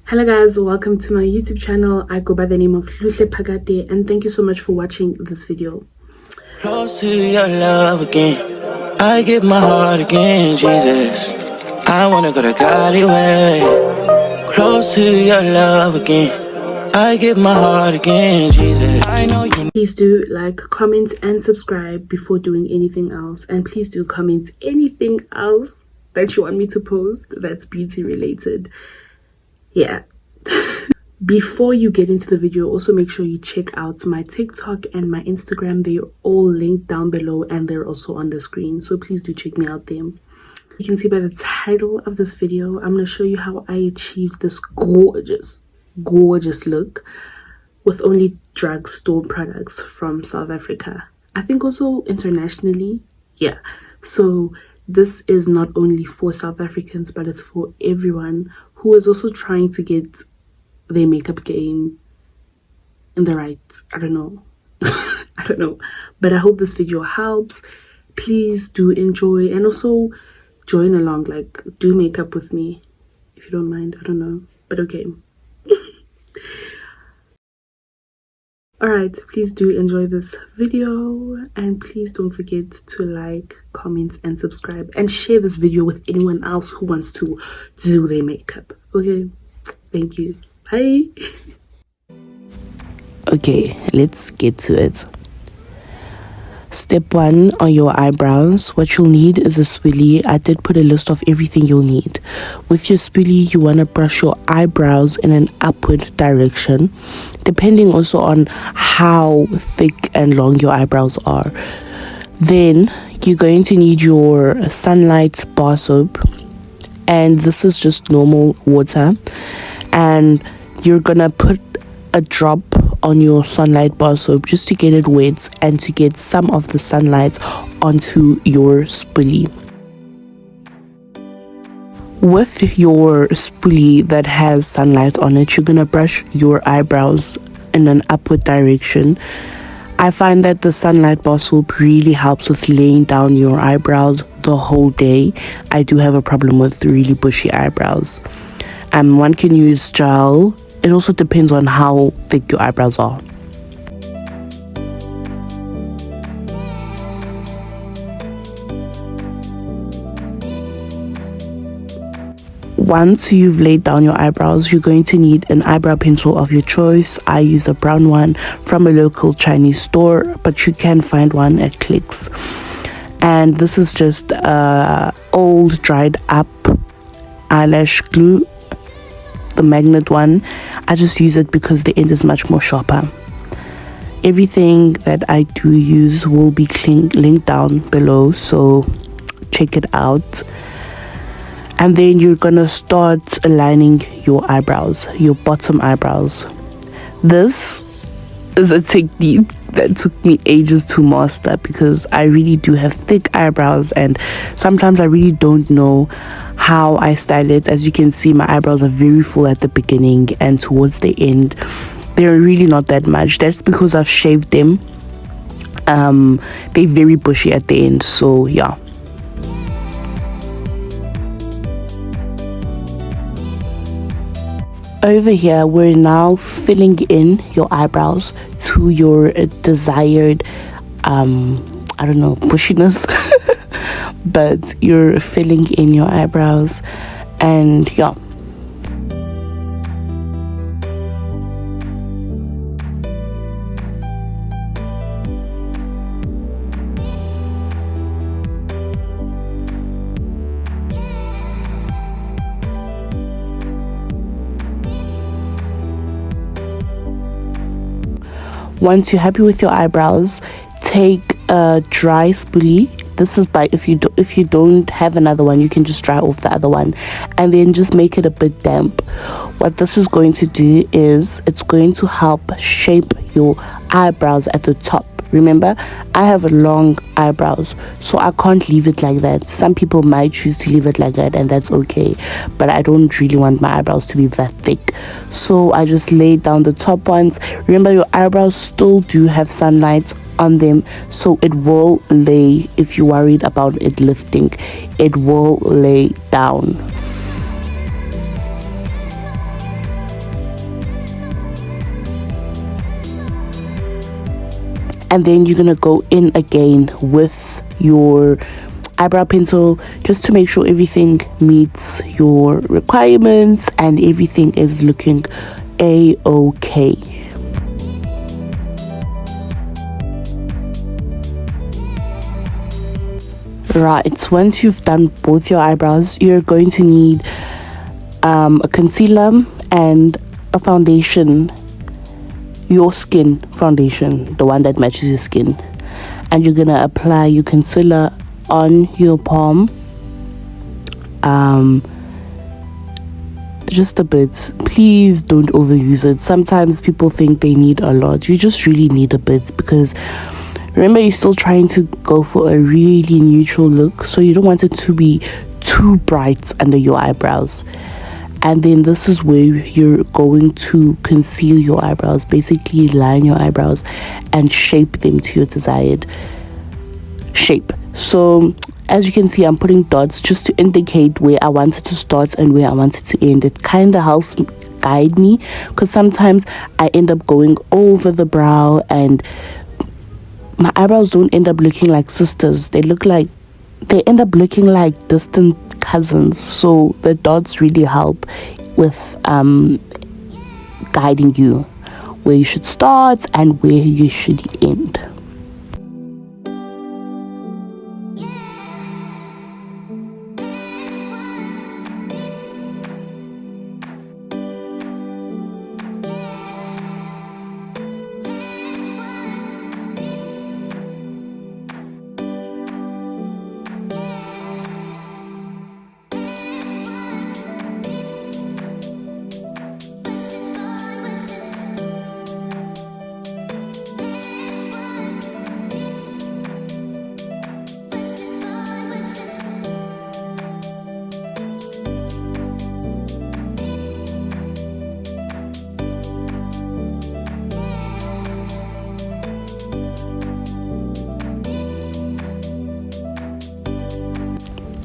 Hello guys, welcome to my YouTube channel. I go by the name of Luhle Pagate and thank you so much for watching this video. Close to your love again, I give my heart again, Jesus. I wanna go to Godly way. Close to your love again, I give my heart again, Jesus. I know you. Please do like, comment and subscribe before doing anything else, and please do comment anything else that you want me to post that's beauty related. Yeah. Before you get into the video, also make sure you check out my TikTok and my Instagram. They're all linked down below and they're also on the screen, so please do check me out there. You can see by the title of this video, I'm going to show you how I achieved this gorgeous look with only drugstore products from South Africa. I think also internationally. Yeah, so this is not only for South Africans, but it's for everyone who is also trying to get their makeup game in the right, I don't know. I don't know, but I hope this video helps. Please do enjoy and also join along, like do makeup with me if you don't mind. I don't know, but okay. Alright, please do enjoy this video and please don't forget to like, comment and subscribe and share this video with anyone else who wants to do their makeup. Okay, thank you. Bye. Okay, let's get to it. Step 1, on your eyebrows, what you'll need is a spoolie. I did put a list of everything you'll need. With your spoolie, you want to brush your eyebrows in an upward direction, depending also on how thick and long your eyebrows are. Then you're going to need your Sunlight bar soap, and this is just normal water, and you're gonna put a drop on your Sunlight bar soap just to get it wet and to get some of the sunlight onto your spoolie. With your spoolie that has sunlight on it, you're gonna brush your eyebrows in an upward direction. I find that the Sunlight bar soap really helps with laying down your eyebrows the whole day. I do have a problem with really bushy eyebrows. One can use gel. It also depends on how thick your eyebrows are. Once you've laid down your eyebrows, you're going to need an eyebrow pencil of your choice. I use a brown one from a local Chinese store, but you can find one at Clicks. And this is just old dried up eyelash glue, the magnet one. I just use it because the end is much more sharper. Everything that I do use will be linked down below, so check it out. And then you're gonna start aligning your eyebrows, your bottom eyebrows. This is a technique that took me ages to master because I really do have thick eyebrows and sometimes I really don't know how I style it. As you can see, my eyebrows are very full at the beginning and towards the end they're really not that much. That's because I've shaved them. They're very bushy at the end, so yeah. Over here, we're now filling in your eyebrows to your desired, I don't know, bushiness. But you're filling in your eyebrows, and yeah. Once you're happy with your eyebrows, take a dry spoolie. This is by if you don't have another one, you can just dry off the other one and then just make it a bit damp. What this is going to do is it's going to help shape your eyebrows at the top. Remember, I have long eyebrows, so I can't leave it like that. Some people might choose to leave it like that, and that's okay, but I don't really want my eyebrows to be that thick, so I just laid down the top ones. Remember, your eyebrows still do have sunlight on them, so it will lay. If you're worried about it lifting, it will lay down. and then you're gonna go in again with your eyebrow pencil just to make sure everything meets your requirements and everything is looking a-okay. Right, once you've done both your eyebrows, you're going to need a concealer and a foundation, your skin foundation, the one that matches your skin. And you're gonna apply your concealer on your palm, just a bit. Please don't overuse it. Sometimes people think they need a lot. You just really need a bit, because remember, you're still trying to go for a really neutral look, so you don't want it to be too bright under your eyebrows. And then this is where you're going to conceal your eyebrows, basically line your eyebrows and shape them to your desired shape. So as you can see, I'm putting dots just to indicate where I wanted to start and where I wanted to end. It kind of helps guide me, because sometimes I end up going over the brow and my eyebrows don't end up looking like sisters. They end up looking like distant cousins. So the dots really help with guiding you where you should start and where you should end.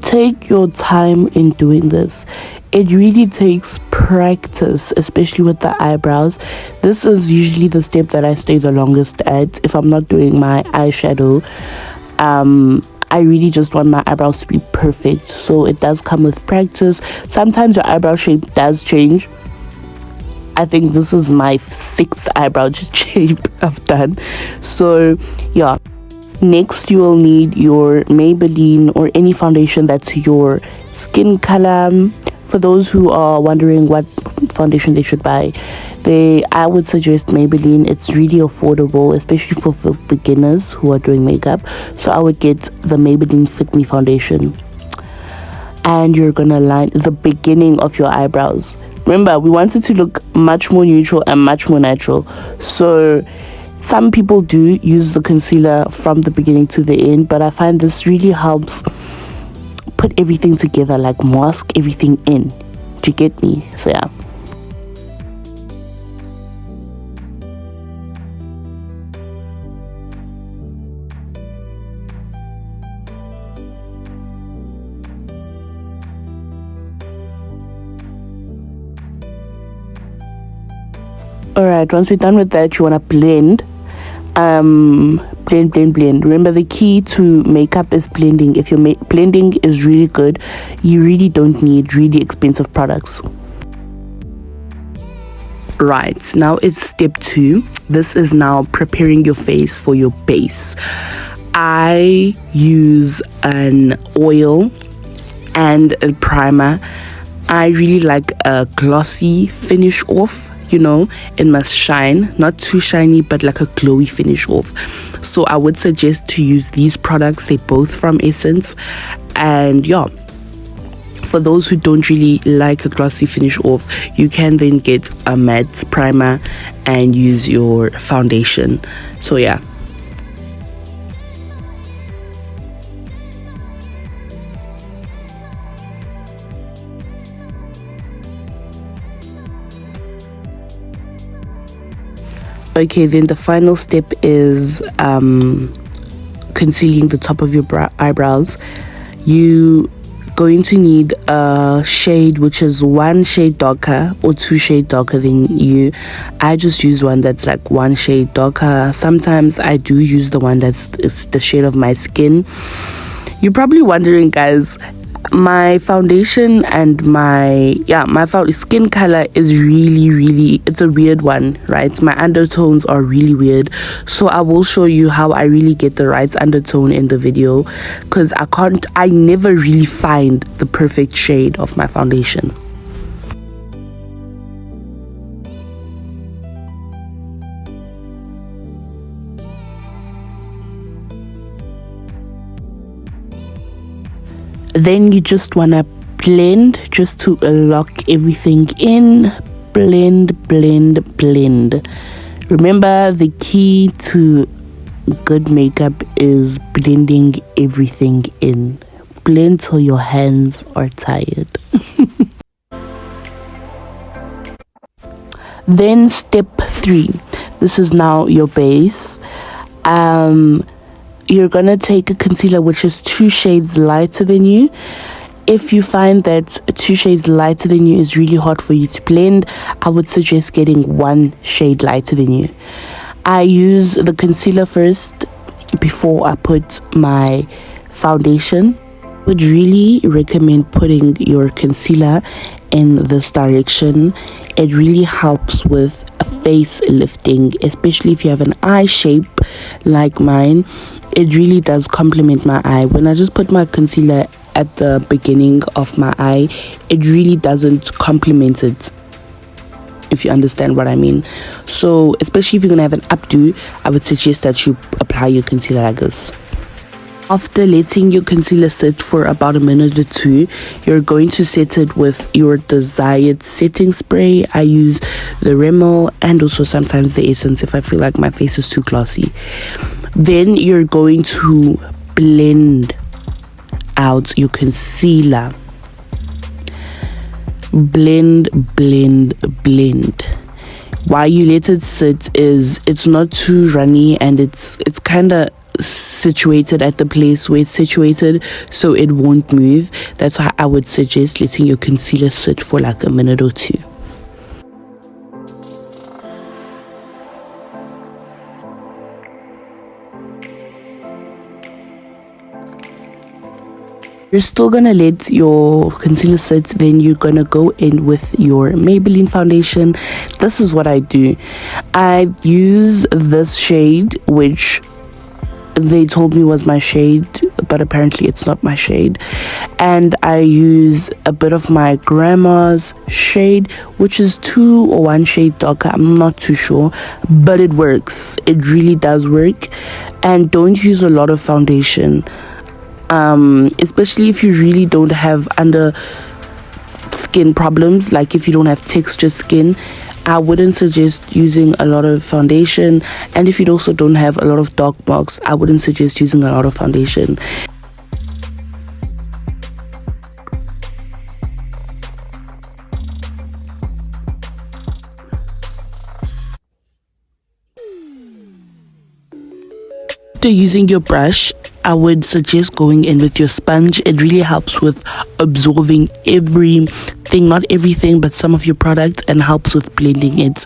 Take your time in doing this. It really takes practice, especially with the eyebrows. This is usually the step that I stay the longest at if I'm not doing my eyeshadow. I really just want my eyebrows to be perfect, so it does come with practice. Sometimes your eyebrow shape does change. I think this is my 6th eyebrow shape I've done. So yeah. Next, you will need your Maybelline or any foundation that's your skin color. For those who are wondering what foundation they should buy, I would suggest Maybelline. It's really affordable, especially for the beginners who are doing makeup. So I would get the Maybelline Fit Me foundation. And you're gonna line the beginning of your eyebrows. Remember, we want it to look much more neutral and much more natural. So some people do use the concealer from the beginning to the end, but I find this really helps put everything together, like mask everything in. Do you get me? So yeah. Alright, once we're done with that, you want to blend. Blend. Remember, the key to makeup is blending. If your blending is really good, you really don't need really expensive products. Right, now it's step 2. This is now preparing your face for your base. I use an oil and a primer. I really like a glossy finish off. You know, it must shine, not too shiny, but like a glowy finish off. So I would suggest to use these products. They're both from Essence. And yeah, for those who don't really like a glossy finish off, you can then get a matte primer and use your foundation. So yeah. Okay, then the final step is concealing the top of your eyebrows. You going to need a shade which is 1 shade darker or 2 shade darker than you. I just use one that's like 1 shade darker. Sometimes I do use the one it's the shade of my skin. You're probably wondering, guys, my foundation and my skin color is really, it's a weird one, right? My undertones are really weird, so I will show you how I really get the right undertone in the video, because I never really find the perfect shade of my foundation. Then you just want to blend just to lock everything in. Blend. Remember, the key to good makeup is blending everything in. Blend till your hands are tired. Then step 3. This is now your base. You're gonna take a concealer which is 2 shades lighter than you. If you find that 2 shades lighter than you is really hard for you to blend, I would suggest getting 1 shade lighter than you. I use the concealer first before I put my foundation. Would really recommend putting your concealer in this direction. It really helps with face lifting, especially if you have an eye shape like mine. It really does complement my eye. When I just put my concealer at the beginning of my eye, it really doesn't complement it, if you understand what I mean. So especially if you're gonna have an updo, I would suggest that you apply your concealer like this. After letting your concealer sit for about a minute or 2, you're going to set it with your desired setting spray. I use the Rimmel and also sometimes the Essence if I feel like my face is too glossy. Then you're going to blend out your concealer. Blend. Why you let it sit is it's not too runny, and it's kind of situated at the place where it's situated, so it won't move. That's why I would suggest letting your concealer sit for like a minute or 2. You're still gonna let your concealer sit, then you're gonna go in with your Maybelline foundation. This is what I do. I use this shade, which they told me was my shade, but apparently it's not my shade. And I use a bit of my grandma's shade, which is 2 or 1 shade darker. I'm not too sure, but it works. It really does work. And don't use a lot of foundation, especially if you really don't have under skin problems, like if you don't have textured skin. I wouldn't suggest using a lot of foundation, and if you also don't have a lot of dark marks, I wouldn't suggest using a lot of foundation. After using your brush, I would suggest going in with your sponge. It really helps with absorbing everything, not everything, but some of your product, and helps with blending it.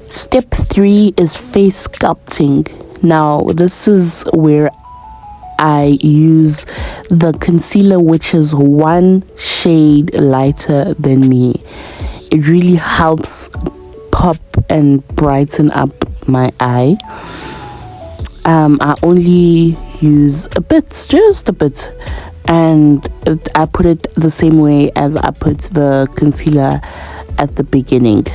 Step 3 is face sculpting. Now, this is where I use the concealer which is 1 shade lighter than me. It really helps pop and brighten up my eye. I only use a bit, just a bit, and I put it the same way as I put the concealer at the beginning.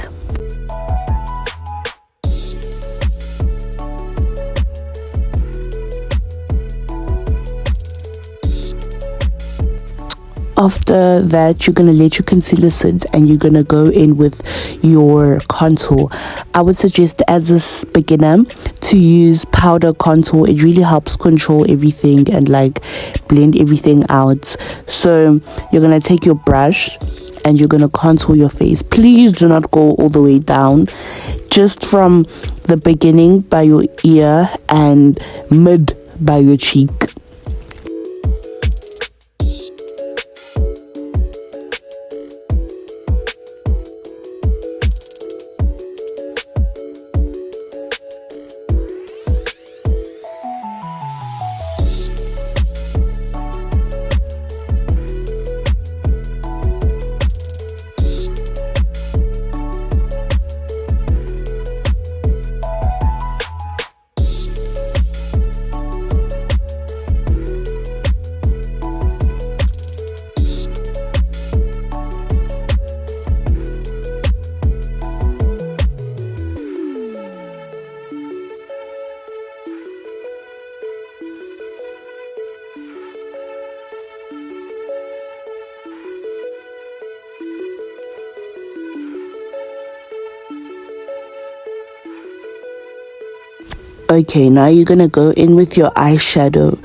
After that, you're gonna let your concealer sit, and you're gonna go in with your contour. I would suggest, as a beginner, to use powder contour. It really helps control everything and like blend everything out. So you're gonna take your brush and you're going to contour your face. Please do not go all the way down, just from the beginning by your ear and mid by your cheek. Okay, now you're gonna go in with your eyeshadow.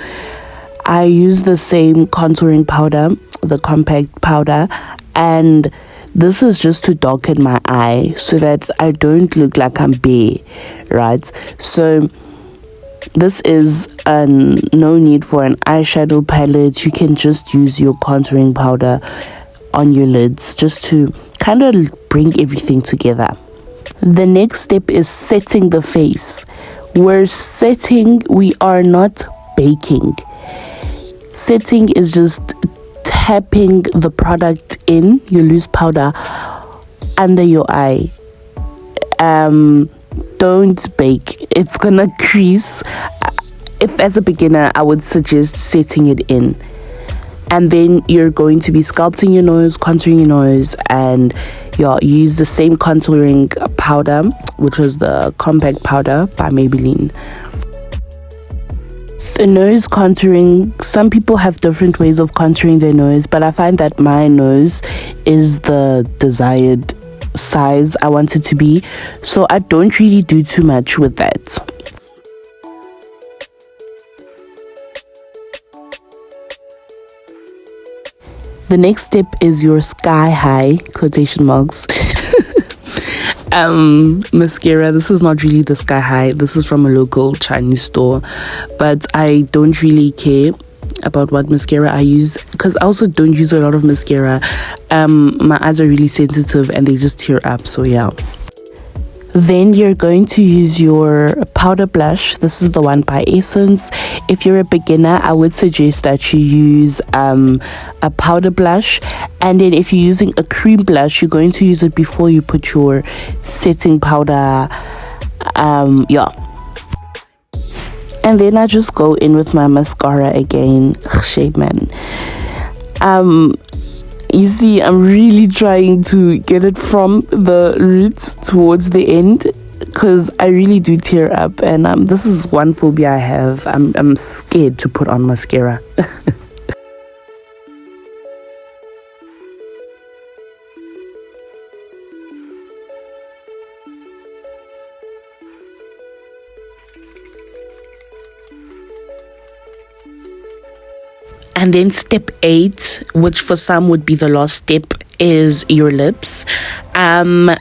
I use the same contouring powder, the compact powder, and this is just to darken my eye so that I don't look like I'm bare, right? So this is no need for an eyeshadow palette. You can just use your contouring powder on your lids just to kind of bring everything together. The next step is setting the face. We're setting, we are not baking. Setting is just tapping the product in, your loose powder, under your eye. Don't bake, it's gonna crease. If as a beginner, I would suggest setting it in. And then you're going to be sculpting your nose, contouring your nose, and use the same contouring powder, which was the compact powder by Maybelline. The nose contouring, some people have different ways of contouring their nose, but I find that my nose is the desired size I want it to be, so I don't really do too much with that. The next step is your sky high quotation marks mascara. This is not really the sky high, this is from a local Chinese store, but I don't really care about what mascara I use because I also don't use a lot of mascara. My eyes are really sensitive and they just tear up, so yeah. Then you're going to use your powder blush. This is the one by Essence. If you're a beginner, I would suggest that you use a powder blush, and then if you're using a cream blush, you're going to use it before you put your setting powder. And then I just go in with my mascara again. Shame, man. You see, I'm really trying to get it from the roots towards the end because I really do tear up, and this is one phobia I have. I'm scared to put on mascara. And then step 8, which for some would be the last step, is your lips. I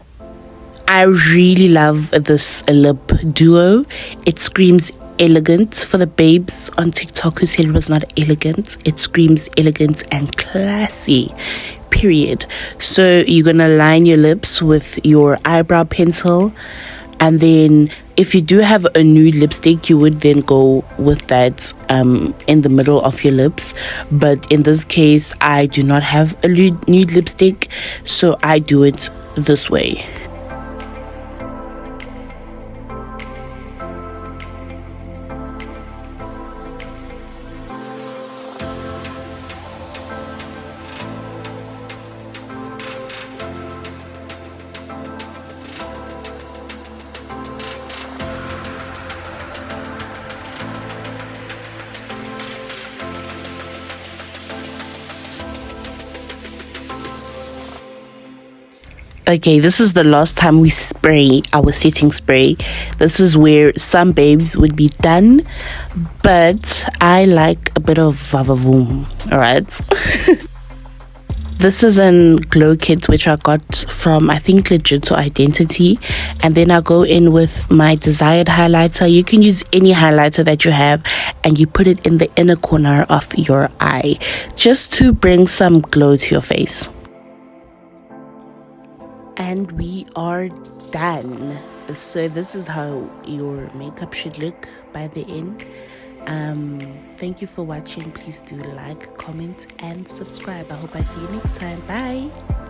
really love this lip duo. It screams elegant. For the babes on TikTok who said it was not elegant, it screams elegant and classy, period. So you're gonna line your lips with your eyebrow pencil, and then if you do have a nude lipstick, you would then go with that in the middle of your lips. But in this case, I do not have a nude lipstick, so I do it this way. Okay, this is the last time we spray our setting spray. This is where some babes would be done, but I like a bit of vavavoom, alright? This is an glow kit which I got from, I think, Legit to Identity. And then I go in with my desired highlighter. You can use any highlighter that you have, and you put it in the inner corner of your eye just to bring some glow to your face. And we are done. So this is how your makeup should look by the end. Thank you for watching. Please do like, comment, and subscribe. I hope I see you next time. Bye.